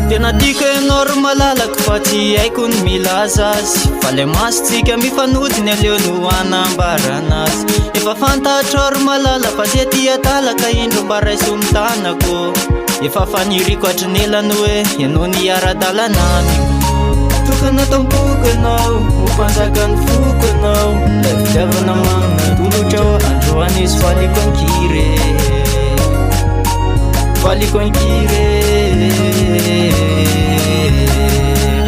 tena tiako ianao ry malalaka fa tsy haiko ny milaza azy fa le masotsika mifanodiny aleo no anambarana azy efa fantatro ry malala fa tsy aty atalaka indro mba raiso ny tanako efa faniriko hatrinelany hoe ianao ny ara-dalana amiko tokana tampoko ianao hompanjaka ny foko ianao la fitiavana manana tolotra ao androany izy faliko ankire faliko ankire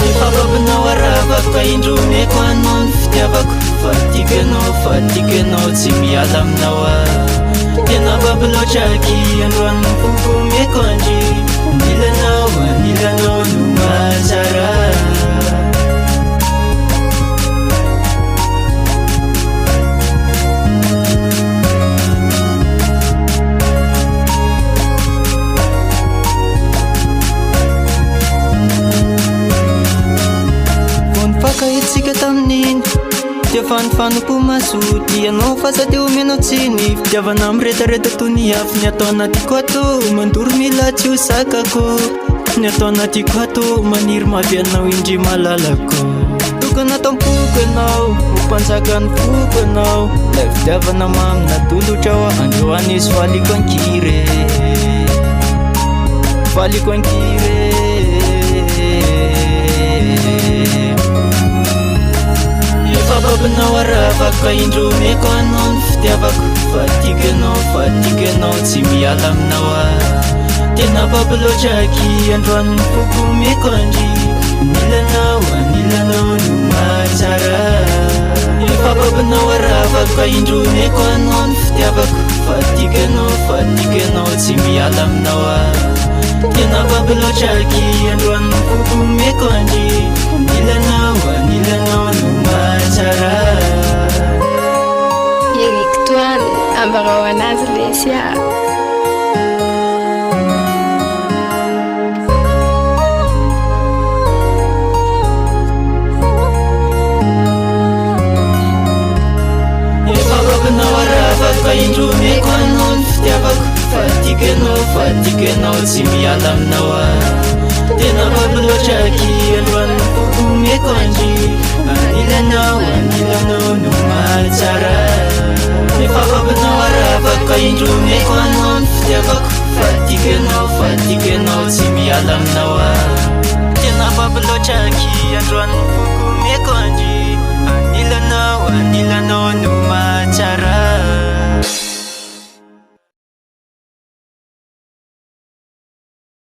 efa babonao aravako ka indromeko anao ny fitiavako fa tiako ianao tsy miala aminao a tena babiloatraky androany foko meko andry anilanao no mazara fakahitsika tamin'iny dia fanofanompo masoty ianao fa sa teo omenao tsiny fitiavana amiretareta toy ny afy ny atao anatiko ato mandoro mila tsy ho sakako ny atao anatiko ato maniry mavianao indry malalako tokana tampoko ianao hompanjaka ny foko ianao la fitiavana mamina tolotra ao androany izy faliko ankire faliko ankire efa babonao aravako ka indromeko anao ny fitiavako fa tiako ianao tsy miala aminao a tena babiloatraky androany foko meko andry anilanao no mazara efa babonao aravako ka indromeko anao ny fitiavako fa tiako ianao tsy miala aminao a tena babiloatraky androany foko meko andry anilanao no mazara Eric Toine ambarao anazy lesia efa babonao aravako ka indromeko anao ny fitiavako fa tiako ianao tsy miala aminao a tena babiloatraky androany foko meko andry anilanao no mazara efa babonao aravako ka indromeko anao ny fitiavako fa tiako ianao tsy miala aminao a tena babiloatraky